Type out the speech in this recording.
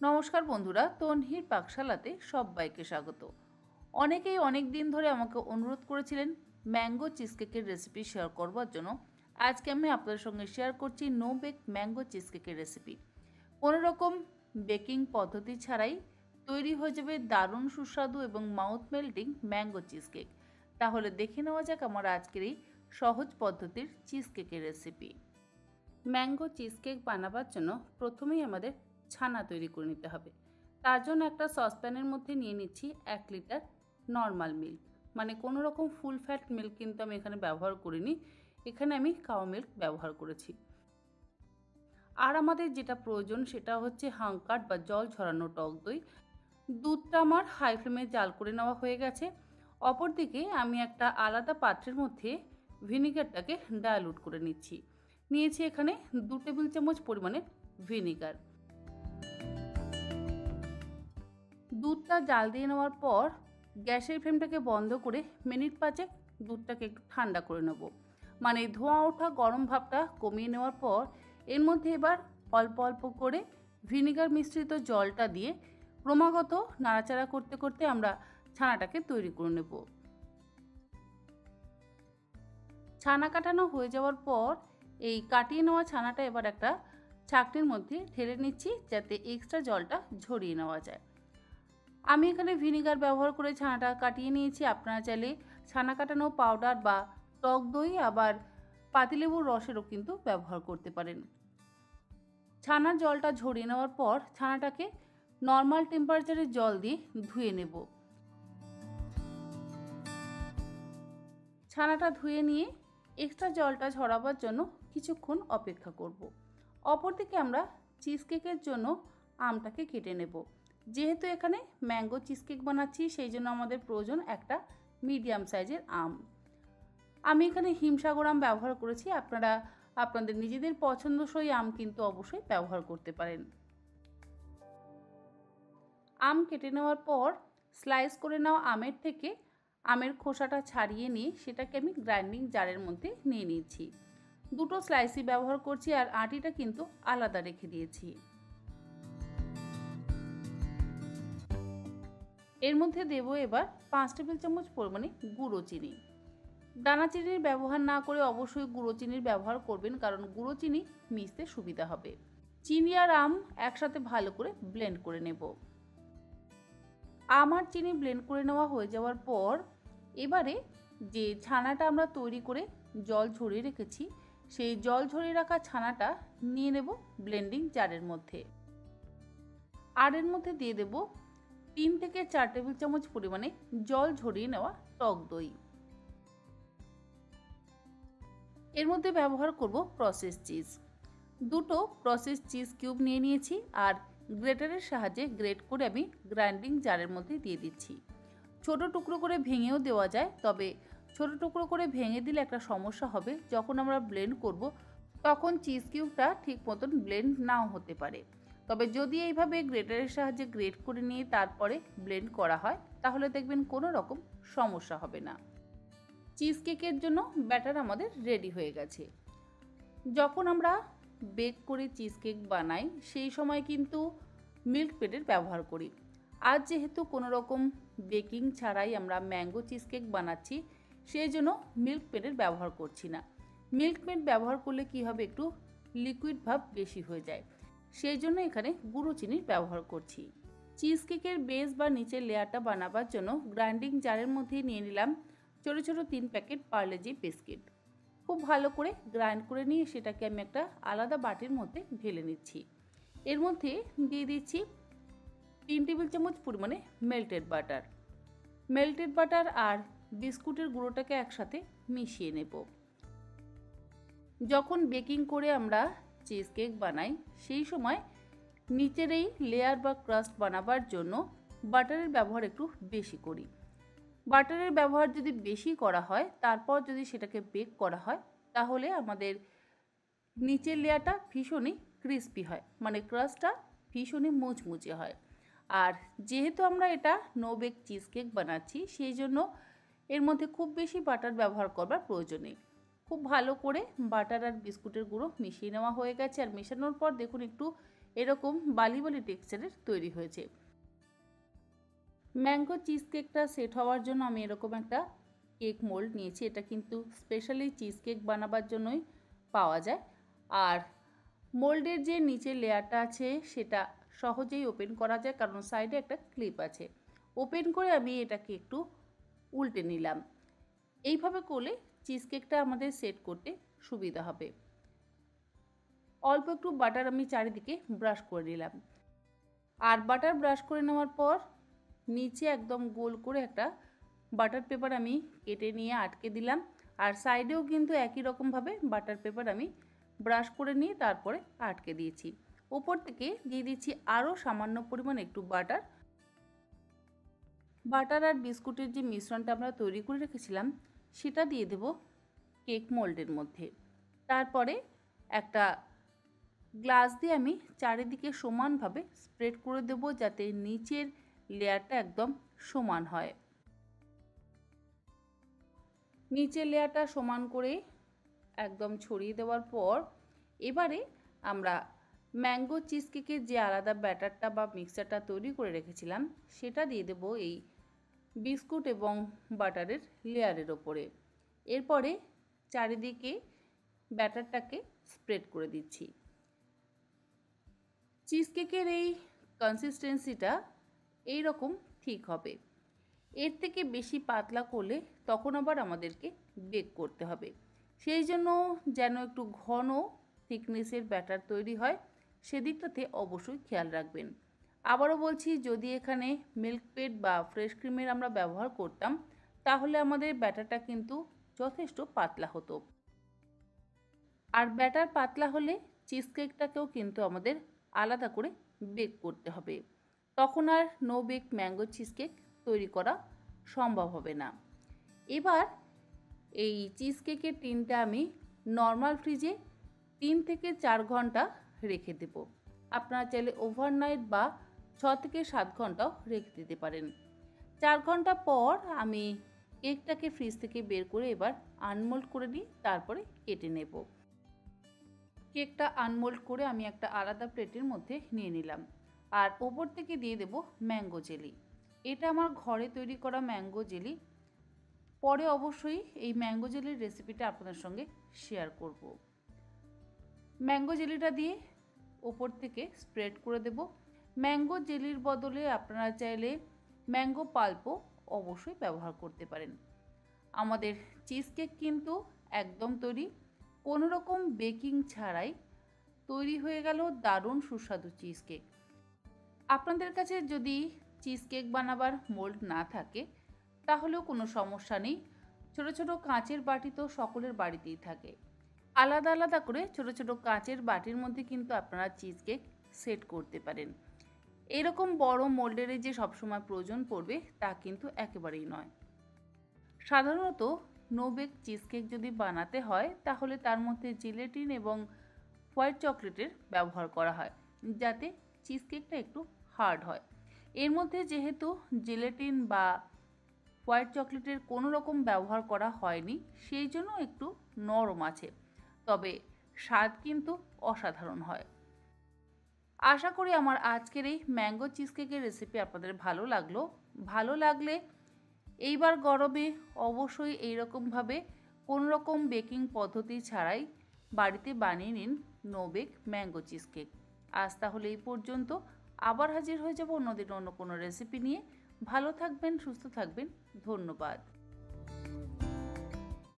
নমস্কার বন্ধুরা, তনহির পাকশালাতে সবাইকে স্বাগত। অনেকেই অনেক দিন ধরে আমাকে অনুরোধ করেছিলেন ম্যাঙ্গো চিজকেকের রেসিপি শেয়ার করবার জন্য। আজকে আমি আপনাদের সঙ্গে শেয়ার করছি নো বেক ম্যাঙ্গো চিজকেকের রেসিপি। কোনো রকম বেকিং পদ্ধতি ছাড়াই তৈরি হয়ে যাবে দারুণ সুস্বাদু এবং মাউথ মেল্টিং ম্যাঙ্গো চিজকেক। তাহলে দেখে নেওয়া যাক আমার আজকের এই সহজ পদ্ধতির চিজকেকের রেসিপি। ম্যাঙ্গো চিজকেক বানাবার জন্য প্রথমেই আমাদের ছানা তৈরি করে নিতে হবে। তার জন্য একটা সসপ্যানের মধ্যে নিয়ে নিচ্ছি 1 লিটার নর্মাল মিল্ক, মানে কোনো রকম ফুল ফ্যাট মিল্ক কিন্তু আমি এখানে ব্যবহার করিনি, এখানে আমি কাউ মিল্ক ব্যবহার করেছি। আর আমাদের যেটা প্রয়োজন সেটা হচ্ছে হাঙ্কার বা জল ঝরানো টক দই। দুধটা আমার হাই ফ্লেমে জাল করে নেওয়া হয়ে গেছে। অপরদিকে আমি একটা আলাদা পাত্রের মধ্যে ভিনিগারটাকে ডাইলুট করে নিচ্ছি। নিয়েছি এখানে 2 টেবিল চামচ পরিমাণে ভিনিগার। দুধটা জাল দিয়ে নেওয়ার পর গ্যাসের ফ্লেমটাকে বন্ধ করে মিনিট 5 দুধটাকে একটু ঠান্ডা করে নেব। মানে ধোঁয়া ওঠা গরম ভাবটা কমিয়ে নেওয়ার পর এর মধ্যে এবার অল্প অল্প করে ভিনিগার মিশ্রিত জলটা দিয়ে ক্রমাগত নাড়াচাড়া করতে করতে আমরা ছানাটাকে তৈরি করে নেব। ছানা কাটানো হয়ে যাওয়ার পর এই কাটিয়ে নেওয়া ছানাটা এবার একটা ছাঁকনির মধ্যে ঢেলে নিচ্ছি, যাতে এক্সট্রা জলটা ঝরিয়ে নেওয়া যায়। আমি এখানে ভিনিগার ব্যবহার করে ছানাটা কাটিয়ে নিয়েছি। আপনারা চাইলে ছানা কাটানো পাউডার বা টক দই আবার পাতিলেবুর রসেরও কিন্তু ব্যবহার করতে পারেন। ছানার জলটা ঝরিয়ে নেওয়ার পর ছানাটাকে নর্মাল টেম্পারেচারে জল দিয়ে ধুয়ে নেব। ছানাটা ধুয়ে নিয়ে এক্সট্রা জলটা ঝরাবার জন্য কিছুক্ষণ অপেক্ষা করব। অপরদিকে আমরা চিজকেকের জন্য আমটাকে কেটে নেব। যেহেতু এখানে ম্যাঙ্গো চিজকেক বানাচ্ছি সেই জন্য আমাদের প্রয়োজন একটা মিডিয়াম সাইজের আম। আমি এখানে হিমসাগর আম ব্যবহার করেছি, আপনারা আপনাদের নিজেদের পছন্দসই আম কিন্তু অবশ্যই ব্যবহার করতে পারেন। আম কেটে নেওয়ার পর স্লাইস করে নেওয়া আমের থেকে আমের খোসাটা ছাড়িয়ে নিয়ে সেটাকে আমি গ্রাইন্ডিং জারের মধ্যে নিয়ে নিয়েছি। দুটো স্লাইসই ব্যবহার করছি আর আটিটা কিন্তু আলাদা রেখে দিয়েছি। এর মধ্যে দেব এবার 5 টেবিল চামচ পরিমাণে গুঁড়ো চিনি। দানা চিনির ব্যবহার না করে অবশ্যই গুঁড়ো চিনির ব্যবহার করবেন, কারণ গুঁড়ো চিনি মিশতে সুবিধা হবে। চিনি আর আম একসাথে ভালো করে ব্লেন্ড করে নেব। আম আর চিনি ব্লেন্ড করে নেওয়া হয়ে যাওয়ার পর এবারে যে ছানাটা আমরা তৈরি করে জল ঝরিয়ে রেখেছি সেই জল ঝরিয়ে রাখা ছানাটা নিয়ে নেব ব্লেন্ডিং জারের মধ্যে। আর এর মধ্যে দিয়ে দেব 3 থেকে 4 টেবিল চামচ পরিমাণে জল ঝরিয়ে নেওয়া টক দই। এর মধ্যে ব্যবহার করব প্রসেস চিজ। দুটো প্রসেস চিজ কিউব নিয়ে নিয়েছি আর গ্রেটারের সাহায্যে গ্রেট করে আমি গ্রাইন্ডিং জারের মধ্যে দিয়ে দিচ্ছি। ছোট টুকরো করে ভেঙেও দেওয়া যায়, তবে ছোট টুকরো করে ভেঙে দিলে একটা সমস্যা হবে, যখন আমরা ব্লেন্ড করব তখন চিজ কিউবটা ঠিক মতন ব্লেন্ড নাও হতে পারে। তবে যদি এইভাবে গ্রেটারের সাহায্যে গ্রেট করে নিয়ে তারপরে ব্লেন্ড করা হয় তাহলে দেখবেন কোনো রকম সমস্যা হবে না। চিজ কেকের জন্য ব্যাটার আমাদের রেডি হয়ে গেছে। যখন আমরা বেক করে চিজ কেক বানাই সেই সময় কিন্তু মিল্ক মেডের ব্যবহার করি। আজ যেহেতু কোনো রকম বেকিং ছাড়াই আমরা ম্যাঙ্গো চিজ কেক বানাচ্ছি সেই জন্য মিল্ক মেডের ব্যবহার করছি না। মিল্ক মেড ব্যবহার করলে কি হবে, একটু লিকুইড ভাব বেশি হয়ে যায়, সেই জন্য এখানে গুঁড়ো চিনির ব্যবহার করছি। চিজ কেকের বেস বা নিচের লেয়ারটা বানাবার জন্য গ্রাইন্ডিং জারের মধ্যে নিয়ে নিলাম ছোটো ছোটো 3 প্যাকেট পার্লেজি বিস্কিট। খুব ভালো করে গ্রাইন্ড করে নিয়ে সেটাকে আমি একটা আলাদা বাটির মধ্যে ঢেলে নিচ্ছি। এর মধ্যে দিয়ে দিচ্ছি 3 টেবিল চামচ পরিমাণে মেল্টেড বাটার। মেল্টেড বাটার আর বিস্কুটের গুঁড়োটাকে একসাথে মিশিয়ে নেব। যখন বেকিং করে আমরা চিজ কেক বানাই সেই সময় নিচের এই লেয়ার বা ক্রাস্ট বানাবার জন্য বাটারের ব্যবহার একটু বেশি করি। বাটারের ব্যবহার যদি বেশি করা হয় তারপর যদি সেটাকে বেক করা হয় তাহলে আমাদের নিচের লেয়ারটা ভীষণই ক্রিস্পি হয়, মানে ক্রাস্টটা ভীষণই মুচমুচে হয়। আর যেহেতু আমরা এটা নো বেক চিজ কেক বানাচ্ছি সেই জন্য এর মধ্যে খুব বেশি বাটার ব্যবহার করবার প্রয়োজন নেই। খুব ভালো করে বাটার আর বিস্কুটের গুঁড়ো মিশিয়ে নেওয়া হয়ে গেছে। আর মেশানোর পর দেখুন একটু এরকম বালি বালি টেক্সচারের তৈরি হয়েছে। ম্যাঙ্গো চিজ কেকটা সেট হওয়ার জন্য আমি এরকম একটা কেক মোল্ড নিয়েছি। এটা কিন্তু স্পেশালি চিজ কেক বানাবার জন্যই পাওয়া যায়। আর মোল্ডের যে নিচের লেয়ারটা আছে সেটা সহজেই ওপেন করা যায়, কারণ সাইডে একটা ক্লিপ আছে। ওপেন করে আমি এটাকে একটু উল্টে নিলাম। এইভাবে করলে চিজ কেকটা আমাদের সেট করতে সুবিধা হবে। অল্প একটু বাটার আমি চারিদিকে ব্রাশ করে নিলাম। আর বাটার ব্রাশ করে নেওয়ার পর নিচে একদম গোল করে একটা বাটার পেপার আমি কেটে নিয়ে আটকে দিলাম। আর সাইডেও কিন্তু একই রকমভাবে বাটার পেপার আমি ব্রাশ করে নিয়ে তারপরে আটকে দিয়েছি। ওপর থেকে দিয়ে দিচ্ছি আরও সামান্য পরিমাণ একটু বাটার। বাটার আর বিস্কুটের যে মিশ্রণটা আমরা তৈরি করে রেখেছিলাম সেটা দিয়ে দেব কেক মোল্ডের মধ্যে। তারপরে একটা গ্লাস দিয়ে আমি চারিদিকে সমানভাবে স্প্রেড করে দেব, যাতে নিচের লেয়ারটা একদম সমান হয়। নিচের লেয়ারটা সমান করে একদম ছড়িয়ে দেওয়ার পর এবারে আমরা ম্যাঙ্গো চিজ কেকের যে আলাদা ব্যাটারটা বা মিক্সচারটা তৈরি করে রেখেছিলাম সেটা দিয়ে দেব এই বিস্কুট এবং বাটারের লেয়ারের ওপরে। এরপরে চারিদিকে ব্যাটারটাকে স্প্রেড করে দিচ্ছি। চিজ কেকের এই কনসিস্টেন্সিটা এইরকম ঠিক হবে। এর থেকে বেশি পাতলা করলে তখন আবার আমাদেরকে বেক করতে হবে। সেই জন্য যেন একটু ঘন থিকনেসের ব্যাটার তৈরি হয় সেদিকটাতে অবশ্যই খেয়াল রাখবেন। আবারও বলছি, যদি এখানে মিল্ক পেড বা ফ্রেশ ক্রিমের আমরা ব্যবহার করতাম তাহলে আমাদের ব্যাটারটা কিন্তু যথেষ্ট পাতলা হতো। আর ব্যাটার পাতলা হলে চিজ কেকটাকেও কিন্তু আমাদের আলাদা করে বেক করতে হবে। তখন আর no bake mango cheese cake তৈরি করা সম্ভব হবে না। এবার এই চিজ কেকের টিনটা আমি নর্মাল ফ্রিজে 3 থেকে 4 ঘন্টা রেখে দেব। আপনারা চাইলে ওভারনাইট বা 6 থেকে 7 ঘন্টাও রেখে দিতে পারেন। 4 ঘন্টা পর আমি কেকটাকে ফ্রিজ থেকে বের করে এবার আনমোল্ড করে নিই, তারপরে কেটে নেব। কেকটা আনমোল্ড করে আমি একটা আলাদা প্লেটের মধ্যে নিয়ে নিলাম। আর ওপর থেকে দিয়ে দেব ম্যাঙ্গো জেলি। এটা আমার ঘরে তৈরি করা ম্যাঙ্গো জেলি। পরে অবশ্যই এই ম্যাঙ্গো জেলির রেসিপিটা আপনাদের সঙ্গে শেয়ার করব। ম্যাঙ্গো জেলিটা দিয়ে ওপর থেকে স্প্রেড করে দেব। ম্যাঙ্গো জেলির বদলে আপনারা চাইলে ম্যাঙ্গো পাল্পও অবশ্যই ব্যবহার করতে পারেন। আমাদের চিজ কেক কিন্তু একদম তৈরি, কোনো রকম বেকিং ছাড়াই তৈরি হয়ে গেল দারুণ সুস্বাদু চিজ কেক। আপনাদের কাছে যদি চিজ কেক বানাবার মোল্ড না থাকে তাহলেও কোনো সমস্যা নেই। ছোট ছোট কাঁচের বাটি তো সকলের বাড়িতেই থাকে। আলাদা আলাদা করে ছোট ছোট কাঁচের বাটির মধ্যে কিন্তু আপনারা চিজ কেক সেট করতে পারেন। এরকম বড় মোল্ডের যে সবসময় প্রয়োজন পড়বে তা কিন্তু একেবারেই নয়। সাধারণত নো বেক চিজ কেক যদি বানাতে হয় তাহলে তার মধ্যে জেলেটিন এবং হোয়াইট চকলেটের ব্যবহার করা হয়, যাতে চিজ কেকটা একটু হার্ড হয়। এর মধ্যে যেহেতু জেলেটিন বা হোয়াইট চকলেটের কোনো রকম ব্যবহার করা হয়নি, সেই জন্য একটু নরম আছে, তবে স্বাদ কিন্তু অসাধারণ হয়। আশা করি আমার আজকের এই ম্যাঙ্গো চিজ কেকের রেসিপি আপনাদের ভালো লাগলে এইবার গরমে অবশ্যই এইরকমভাবে কোনো রকম বেকিং পদ্ধতি ছাড়াই বাড়িতে বানিয়ে নিন no bake mango cheese cake. আজ তাহলে এই পর্যন্ত। আবার হাজির হয়ে যাব অন্যদিন অন্য কোনো রেসিপি নিয়ে। ভালো থাকবেন, সুস্থ থাকবেন। ধন্যবাদ।